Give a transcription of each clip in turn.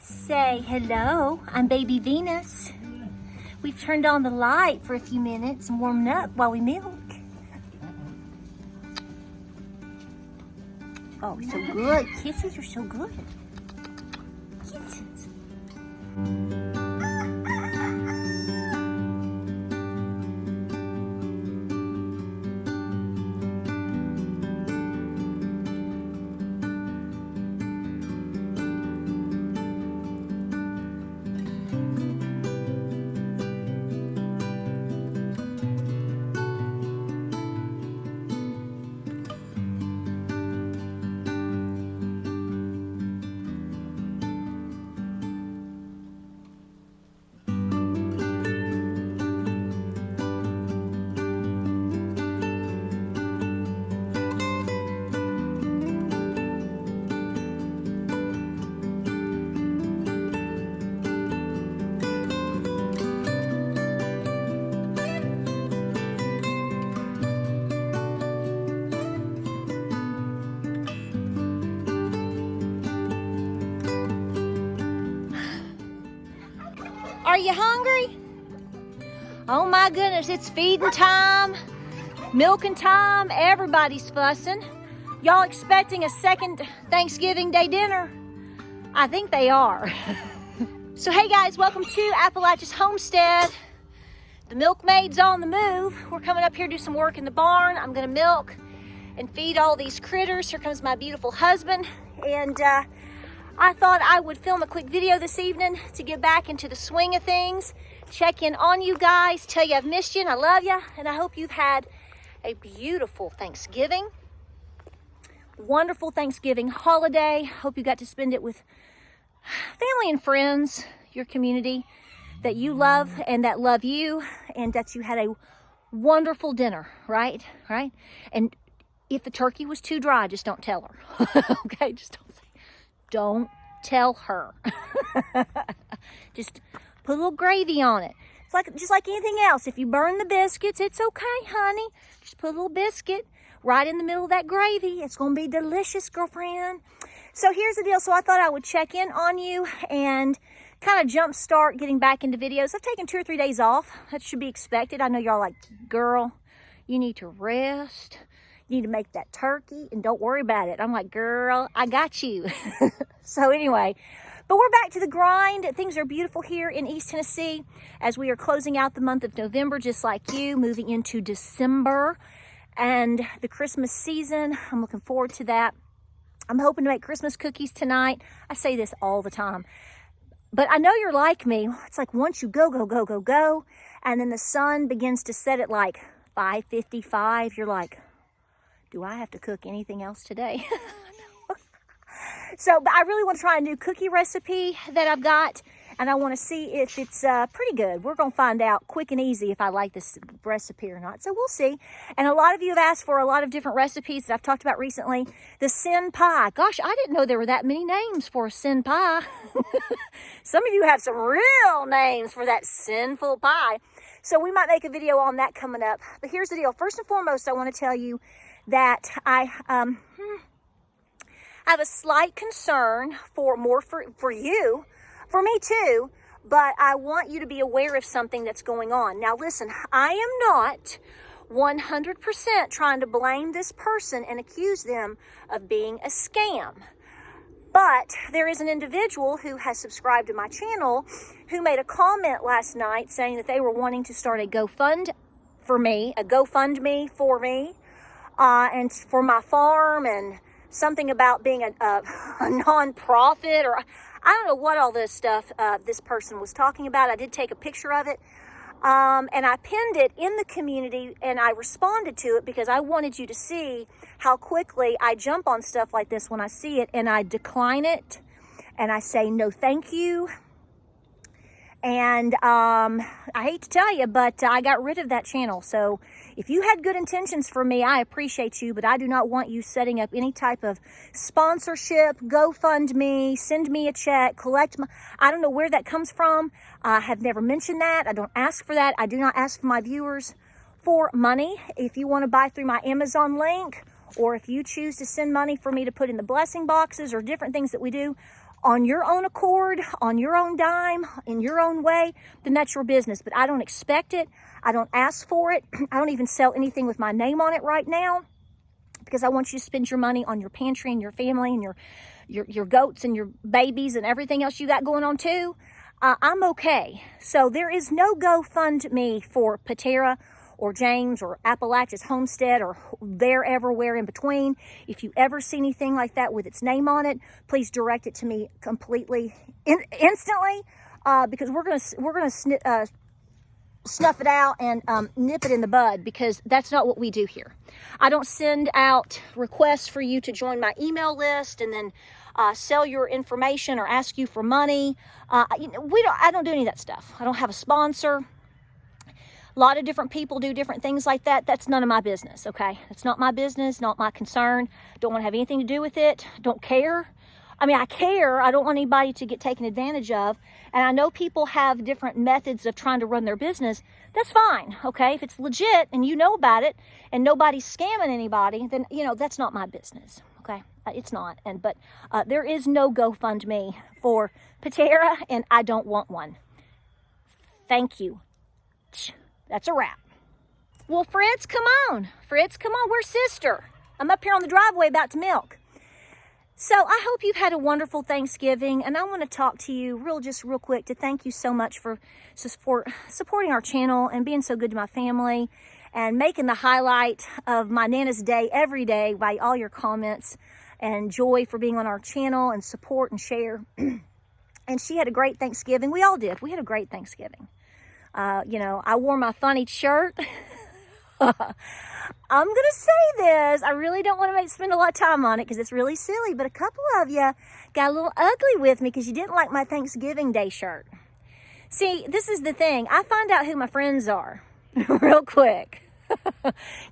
Say hello, I'm Baby Venus. We've turned on the light for a few minutes and warmed up while we milk. Oh, so good. Kisses are so good. Kisses. Are you hungry? Oh my goodness, it's feeding time, milking time, everybody's fussing. Y'all expecting a second Thanksgiving Day dinner? I think they are. So hey guys, welcome to Appalachia's Homestead. The milkmaid's on the move. We're coming up here to do some work in the barn. I'm gonna milk and feed all these critters. Here comes my beautiful husband. And I thought I would film a quick video this evening to get back into the swing of things, check in on you guys, tell you I've missed you and I love you, and I hope you've had a beautiful Thanksgiving, wonderful Thanksgiving holiday. Hope you got to spend it with family and friends, your community that you love and that love you, and that you had a wonderful dinner, right? And if the turkey was too dry, just don't tell her, okay? Don't tell her. Just put a little gravy on it. It's just like anything else. If you burn the biscuits, it's okay, honey. Just put a little biscuit right in the middle of that gravy. It's going to be delicious, girlfriend. So here's the deal. So I thought I would check in on you and kind of jumpstart getting back into videos. I've taken 2 or 3 days off. That should be expected. I know y'all are like, girl, you need to rest. You need to make that turkey and don't worry about it. I'm like, girl, I got you. So anyway, but we're back to the grind. Things are beautiful here in East Tennessee as we are closing out the month of November, just like you, moving into December and the Christmas season. I'm looking forward to that. I'm hoping to make Christmas cookies tonight. I say this all the time, but I know you're like me. It's like once you go, and then the sun begins to set at like 5:55, you're like, do I have to cook anything else today? So, but I really want to try a new cookie recipe that I've got, and I want to see if it's pretty good. We're going to find out quick and easy if I like this recipe or not. So we'll see. And a lot of you have asked for a lot of different recipes that I've talked about recently. The sin pie. Gosh, I didn't know there were that many names for a sin pie. Some of you have some real names for that sinful pie. So we might make a video on that coming up. But here's the deal. First and foremost, I want to tell you that I have a slight concern for you, for me too, but I want you to be aware of something that's going on. Now listen, I am not 100% trying to blame this person and accuse them of being a scam. But there is an individual who has subscribed to my channel who made a comment last night saying that they were wanting to start a GoFundMe for me, and for my farm, and something about being a non-profit, or I don't know what all this stuff this person was talking about. I did take a picture of it, and I pinned it in the community, and I responded to it because I wanted you to see how quickly I jump on stuff like this when I see it, and I decline it, and I say no thank you. And I hate to tell you, but I got rid of that channel. So if you had good intentions for me, I appreciate you, but I do not want you setting up any type of sponsorship, GoFundMe, send me a check, collect my, I don't know where that comes from. I have never mentioned that. I don't ask for that. I do not ask for my viewers for money. If you want to buy through my Amazon link, or if you choose to send money for me to put in the blessing boxes or different things that we do, on your own accord, on your own dime, in your own way, then that's your business. But I don't expect it. I don't ask for it. I don't even sell anything with my name on it right now, because I want you to spend your money on your pantry and your family and your goats and your babies and everything else you got going on too. I'm okay. So there is no GoFundMe for Patera or James or Appalachia's Homestead or there everywhere in between. If you ever see anything like that with its name on it, please direct it to me completely instantly, because we're gonna snuff it out and nip it in the bud, because that's not what we do here. I don't send out requests for you to join my email list and then sell your information or ask you for money. I don't do any of that stuff. I don't have a sponsor. A lot of different people do different things like that. That's none of my business, okay? It's not my business, not my concern. Don't want to have anything to do with it. Don't care. I mean, I care. I don't want anybody to get taken advantage of. And I know people have different methods of trying to run their business. That's fine, okay? If it's legit and you know about it and nobody's scamming anybody, then, that's not my business, okay? It's not. But there is no GoFundMe for Patera, and I don't want one. Thank you. That's a wrap. Well, Fritz, come on. Fritz, come on. Where's sister? I'm up here on the driveway about to milk. So I hope you've had a wonderful Thanksgiving, and I want to talk to you real quick to thank you so much for supporting our channel and being so good to my family and making the highlight of my Nana's day every day by all your comments and joy for being on our channel and support and share. And she had a great Thanksgiving. We all did. We had a great Thanksgiving. I wore my funny shirt. I'm going to say this. I really don't want to spend a lot of time on it because it's really silly, but a couple of you got a little ugly with me because you didn't like my Thanksgiving Day shirt. See, this is the thing. I find out who my friends are real quick.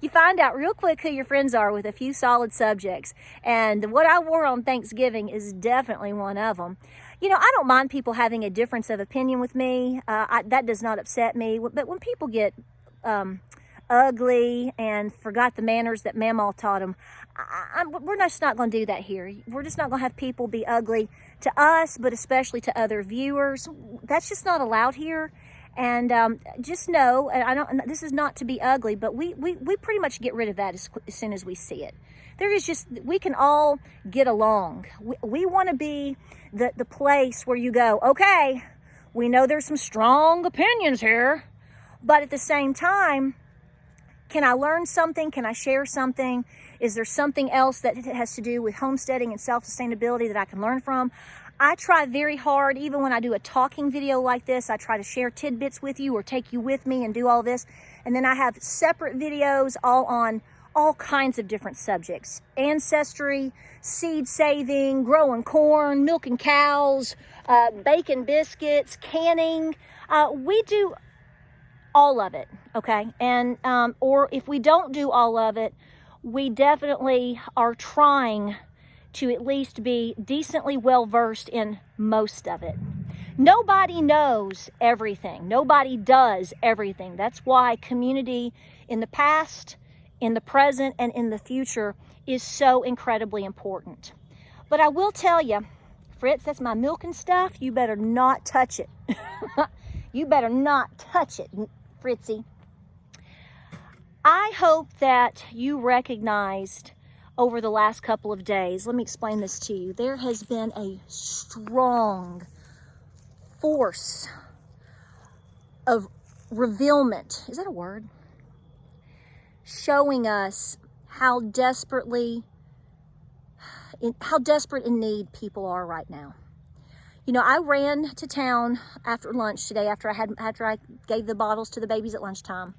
You find out real quick who your friends are with a few solid subjects. And what I wore on Thanksgiving is definitely one of them. I don't mind people having a difference of opinion with me. That does not upset me. But when people get ugly and forgot the manners that Mamaw taught them, we're just not going to do that here. We're just not going to have people be ugly to us, but especially to other viewers. That's just not allowed here. And just know, this is not to be ugly, but we pretty much get rid of that as soon as we see it. We can all get along. We want to be the place where you go, okay, we know there's some strong opinions here, but at the same time, can I learn something? Can I share something? Is there something else that has to do with homesteading and self-sustainability that I can learn from? I try very hard, even when I do a talking video like this, I try to share tidbits with you or take you with me and do all this. And then I have separate videos all on all kinds of different subjects. Ancestry, seed saving, growing corn, milking cows, baking biscuits, canning. We do all of it, okay? And or if we don't do all of it, we definitely are trying to at least be decently well-versed in most of it. Nobody knows everything. Nobody does everything. That's why community in the past, in the present, and in the future is so incredibly important. But I will tell you, Fritz, that's my milking stuff. You better not touch it. You better not touch it, Fritzy. I hope that you recognized over the last couple of days, let me explain this to you. There has been a strong force of revealment. Is that a word? Showing us how desperate in need people are right now. I ran to town after lunch today, after I gave the bottles to the babies at lunchtime,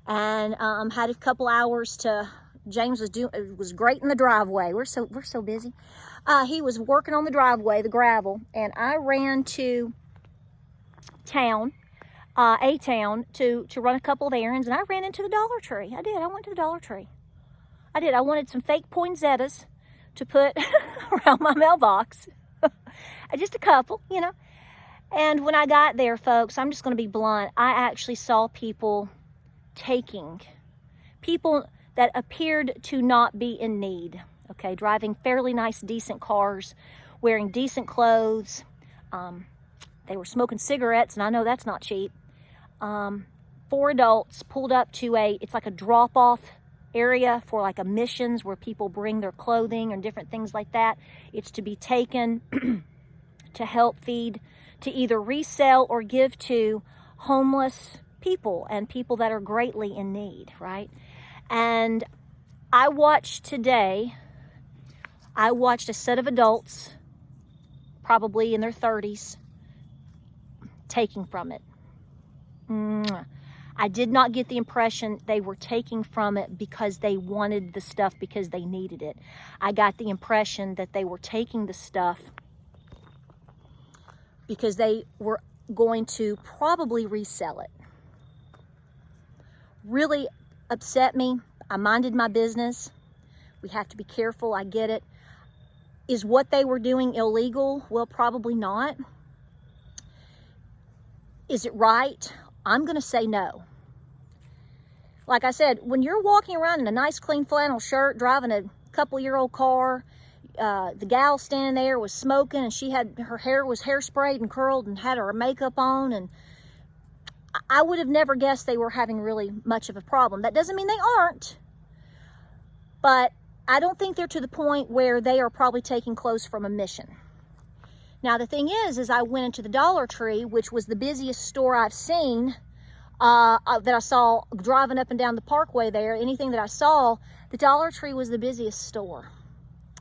and had a couple hours to. James was great in the driveway. We're so busy. He was working on the driveway, the gravel, and I ran to town, to run a couple of errands, and I ran into the Dollar Tree. I did. I went to the Dollar Tree. I did. I wanted some fake poinsettias to put around my mailbox. Just a couple, And when I got there, folks, I'm just going to be blunt. I actually saw people that appeared to not be in need, okay, driving fairly nice, decent cars wearing decent clothes. They were smoking cigarettes, and I know that's not cheap. 4 adults pulled up to it's like a drop-off area for like emissions where people bring their clothing and different things like that. It's to be taken to help feed, to either resell or give to homeless people and people that are greatly in need, right? And I watched a set of adults, probably in their 30s, taking from it. I did not get the impression they were taking from it because they wanted the stuff, because they needed it. I got the impression that they were taking the stuff because they were going to probably resell it. Really upset me. I minded my business. We have to be careful, I get it. Is what they were doing illegal? Well, probably not. Is it right? I'm going to say no. Like I said, when you're walking around in a nice clean flannel shirt, driving a couple-year-old car, the gal standing there was smoking, and her hair was hairsprayed and curled and had her makeup on, and I would have never guessed they were having really much of a problem. That doesn't mean they aren't, but I don't think they're to the point where they are probably taking clothes from a mission. Now, the thing is I went into the Dollar Tree, which was the busiest store I've seen, that I saw driving up and down the parkway there. Anything that I saw, the Dollar Tree was the busiest store.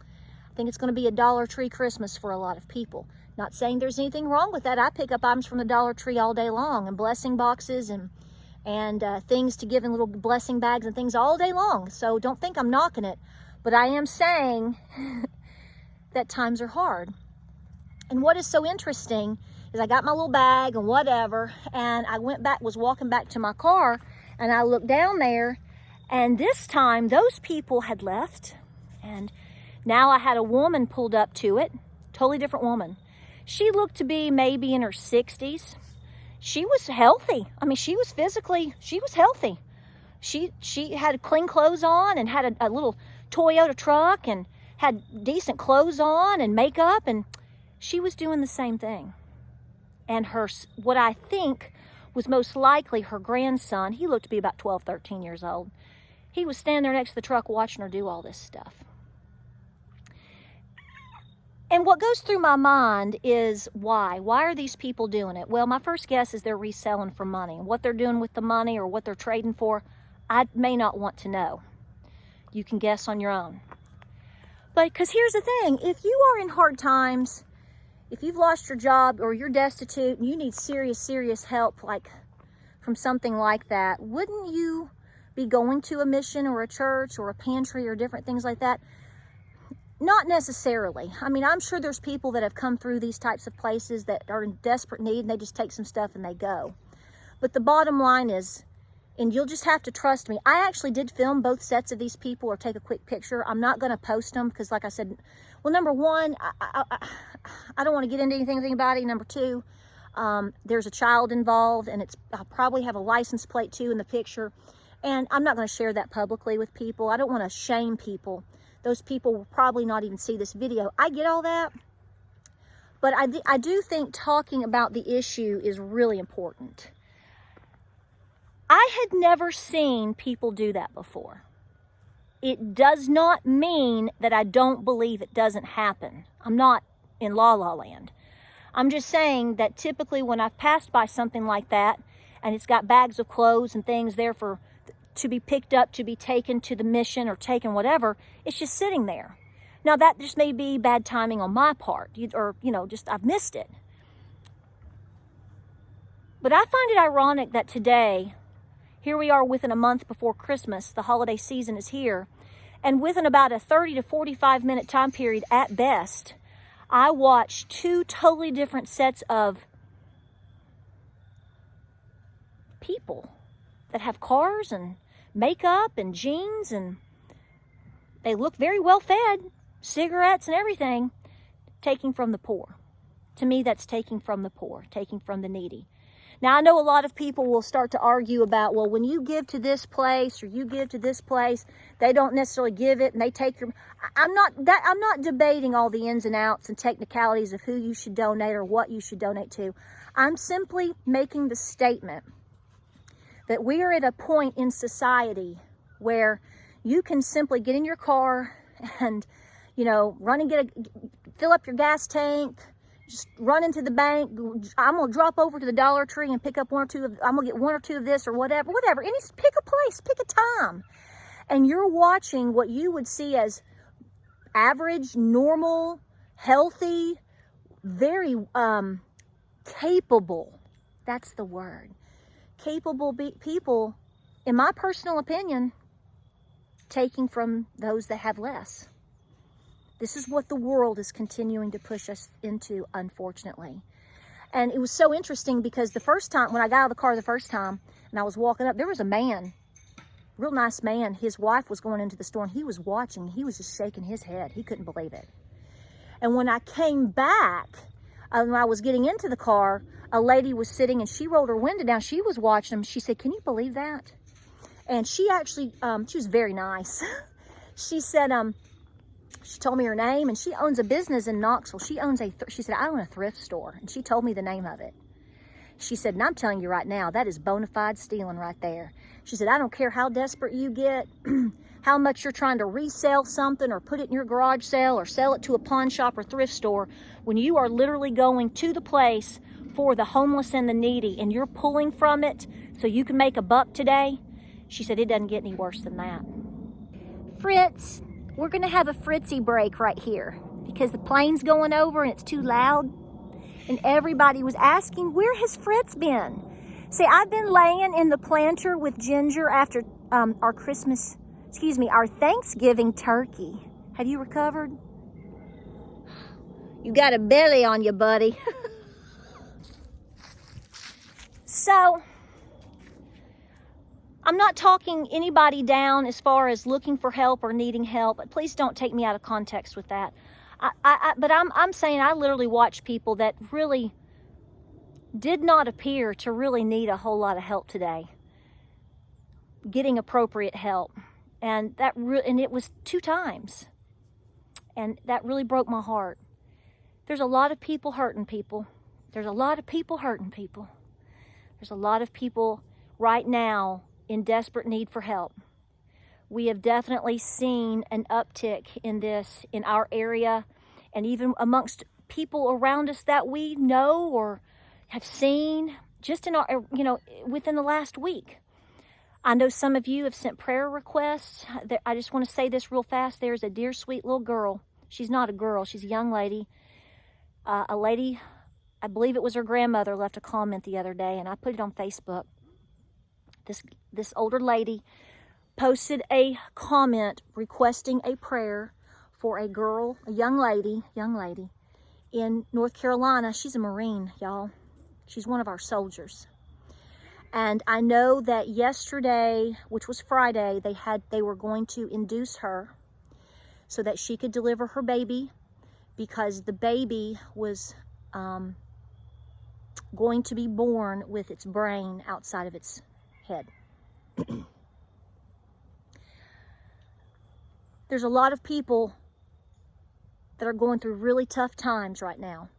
I think it's going to be a Dollar Tree Christmas for a lot of people. Not saying there's anything wrong with that. I pick up items from the Dollar Tree all day long, and blessing boxes and things to give in little blessing bags and things all day long. So don't think I'm knocking it, but I am saying that times are hard. And what is so interesting is I got my little bag and whatever, and I was walking back to my car, and I looked down there, and this time those people had left, and now I had a woman pulled up to it, totally different woman. She looked to be maybe in her 60s. She was healthy. I mean, she was healthy. She had clean clothes on and had a little Toyota truck and had decent clothes on and makeup, and she was doing the same thing. And what I think was most likely her grandson, he looked to be about 12, 13 years old. He was standing there next to the truck watching her do all this stuff. And what goes through my mind is why? Why are these people doing it? Well, my first guess is they're reselling for money. And what they're doing with the money or what they're trading for, I may not want to know. You can guess on your own. But because here's the thing, if you are in hard times, if you've lost your job or you're destitute and you need serious, serious help, like from something like that, wouldn't you be going to a mission or a church or a pantry or different things like that? Not necessarily. I mean, I'm sure there's people that have come through these types of places that are in desperate need and they just take some stuff and they go. But the bottom line is, and you'll just have to trust me, I actually did film both sets of these people or take a quick picture. I'm not going to post them because, like I said, well, number one, I don't want to get into anything about it. Number two, there's a child involved, and I'll probably have a license plate too in the picture. And I'm not going to share that publicly with people. I don't want to shame people. Those people will probably not even see this video. I get all that. But I do think talking about the issue is really important. I had never seen people do that before. It does not mean that I don't believe it doesn't happen. I'm not in La La Land. I'm just saying that typically when I've passed by something like that, and it's got bags of clothes and things there to be picked up, to be taken to the mission or taken whatever, it's just sitting there. Now that just may be bad timing on my part, or just I've missed it. But I find it ironic that today, here we are within a month before Christmas, the holiday season is here, and within about a 30 to 45 minute time period at best, I watched two totally different sets of people that have cars and makeup and jeans, and they look very well fed, cigarettes and everything, taking from the poor. To me, that's taking from the poor, taking from the needy. Now, I know a lot of people will start to argue about, well, when you give to this place or you give to this place, they don't necessarily give it and they take your... I'm not debating all the ins and outs and technicalities of who you should donate or what you should donate to. I'm simply making the statement that we are at a point in society where you can simply get in your car and, you know, run and fill up your gas tank, just run into the bank. I'm gonna drop over to the Dollar Tree and pick up I'm gonna get one or two of this or whatever. Pick a place, pick a time. And you're watching what you would see as average, normal, healthy, very capable, that's the word, capable people, in my personal opinion, taking from those that have less. This is what the world is continuing to push us into, unfortunately. And it was so interesting because the first time, when I got out of the car the first time, and I was walking up, there was a man, real nice man. His wife was going into the store, and he was watching. He was just shaking his head. He couldn't believe it. And when I came back, when I was getting into the car, a lady was sitting, and she rolled her window down. She was watching him. She said, "Can you believe that?" And she actually, she was very nice. She said, she told me her name, and she owns a business in Knoxville. She said, "I own a thrift store." And she told me the name of it. She said, "And I'm telling you right now, that is bona fide stealing right there." She said, "I don't care how desperate you get, how much you're trying to resell something or put it in your garage sale or sell it to a pawn shop or thrift store. When you are literally going to the place for the homeless and the needy and you're pulling from it so you can make a buck today," she said, "it doesn't get any worse than that." Fritz, we're going to have a Fritzy break right here because the plane's going over and it's too loud. And everybody was asking, where has Fritz been? See, I've been laying in the planter with Ginger after our Thanksgiving turkey. Have you recovered? You got a belly on you, buddy. So, I'm not talking anybody down as far as looking for help or needing help. But please don't take me out of context with that. But I'm saying I literally watch people that really did not appear to really need a whole lot of help today, getting appropriate help, and it was 2 times, and that really broke my heart. There's a lot of people hurting people. There's a lot of people hurting people. There's a lot of people right now in desperate need for help. We have definitely seen an uptick in this in our area and even amongst people around us that we know or have seen just in our, within the last week. I know some of you have sent prayer requests. I just want to say this real fast. There's a dear, sweet little girl. She's not a girl. She's a young lady. A lady, I believe it was her grandmother, left a comment the other day, and I put it on Facebook. This older lady posted a comment requesting a prayer for a girl, a young lady in North Carolina. She's a Marine, y'all. She's one of our soldiers. And I know that yesterday, which was Friday, they were going to induce her so that she could deliver her baby because the baby was going to be born with its brain outside of its head. There's a lot of people that are going through really tough times right now,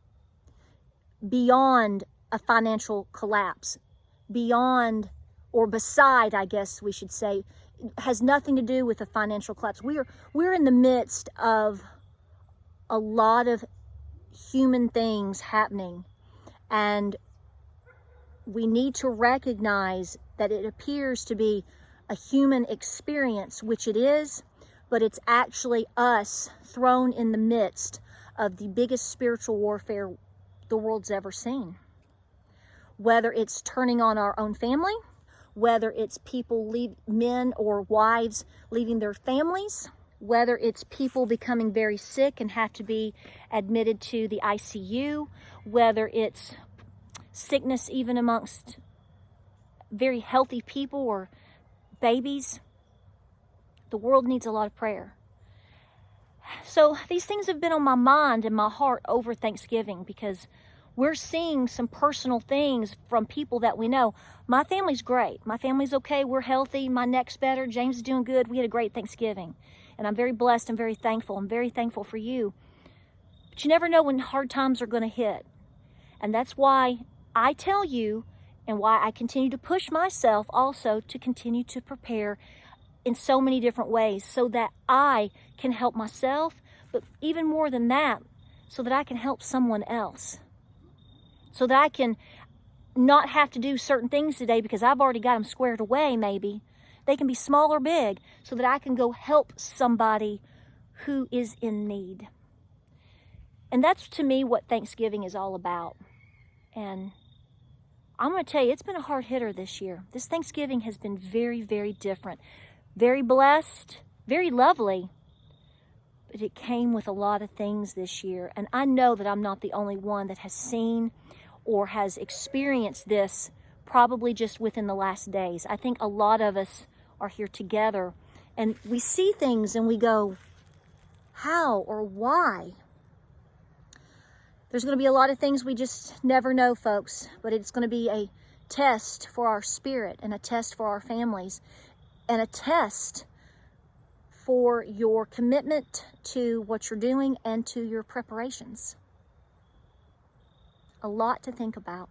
beyond a financial collapse, beyond or beside, I guess we should say, has nothing to do with a financial collapse. We're in the midst of a lot of human things happening, and we need to recognize that it appears to be a human experience, which it is, but it's actually us thrown in the midst of the biggest spiritual warfare the world's ever seen. Whether it's turning on our own family, whether it's people, men or wives leaving their families, whether it's people becoming very sick and have to be admitted to the ICU, whether it's sickness even amongst very healthy people or babies. The world needs a lot of prayer. So these things have been on my mind and my heart over Thanksgiving because we're seeing some personal things from people that we know. My family's great. My family's okay. We're healthy. My neck's better. James is doing good. We had a great Thanksgiving. And I'm very blessed and very thankful. I'm very thankful for you. But you never know when hard times are going to hit. And that's why I tell you, and why I continue to push myself also to continue to prepare in so many different ways, so that I can help myself, but even more than that, so that I can help someone else. So that I can not have to do certain things today because I've already got them squared away, maybe. They can be small or big, so that I can go help somebody who is in need. And that's, to me, what Thanksgiving is all about. And I'm going to tell you, it's been a hard hitter this year. This Thanksgiving has been very, very different. Very blessed, very lovely. But it came with a lot of things this year. And I know that I'm not the only one that has seen or has experienced this probably just within the last days. I think a lot of us are here together and we see things and we go, how or why? There's going to be a lot of things we just never know, folks, but it's going to be a test for our spirit and a test for our families and a test for your commitment to what you're doing and to your preparations. A lot to think about.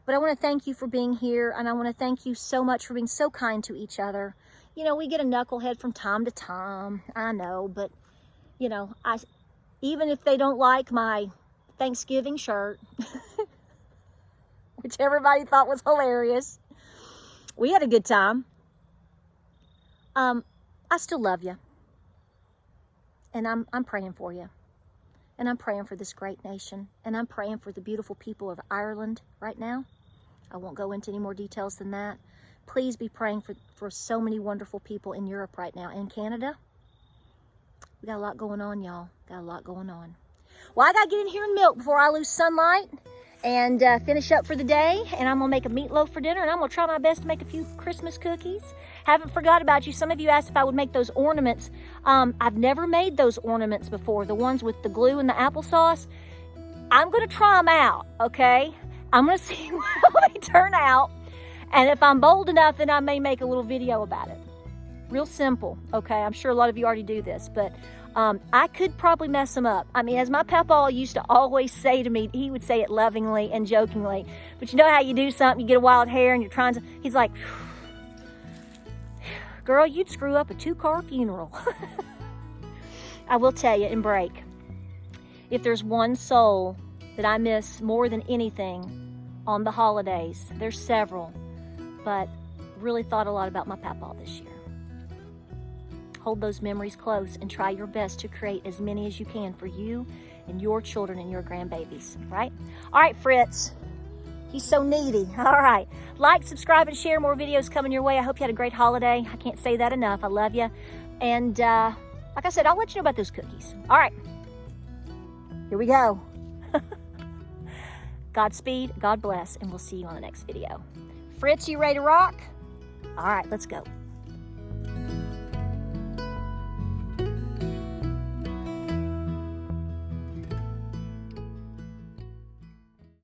But I want to thank you for being here, and I want to thank you so much for being so kind to each other. You know, we get a knucklehead from time to time, I know, but, you know, even if they don't like my Thanksgiving shirt, which everybody thought was hilarious, we had a good time. I still love you, and I'm praying for you. And I'm praying for this great nation. And I'm praying for the beautiful people of Ireland right now. I won't go into any more details than that. Please be praying for so many wonderful people in Europe right now and Canada. We got a lot going on, y'all. Got a lot going on. Well, I got to get in here and milk before I lose sunlight and finish up for the day. And I'm going to make a meatloaf for dinner. And I'm going to try my best to make a few Christmas cookies. Haven't forgot about you. Some of you asked if I would make those ornaments. I've never made those ornaments before. The ones with the glue and the applesauce. I'm going to try them out, okay? I'm going to see how they turn out. And if I'm bold enough, then I may make a little video about it. Real simple, okay? I'm sure a lot of you already do this, but I could probably mess them up. I mean, as my papa used to always say to me, he would say it lovingly and jokingly, but you know how you do something, you get a wild hair and you're trying to, he's like, girl, you'd screw up a 2-car funeral. I will tell you and break, if there's one soul that I miss more than anything on the holidays, there's several, but really thought a lot about my papa this year. Hold those memories close and try your best to create as many as you can for you and your children and your grandbabies, right? All right, Fritz. He's so needy. All right. Like, subscribe, and share. More videos coming your way. I hope you had a great holiday. I can't say that enough. I love you. And like I said, I'll let you know about those cookies. All right. Here we go. Godspeed, God bless, and we'll see you on the next video. Fritz, you ready to rock? All right, let's go.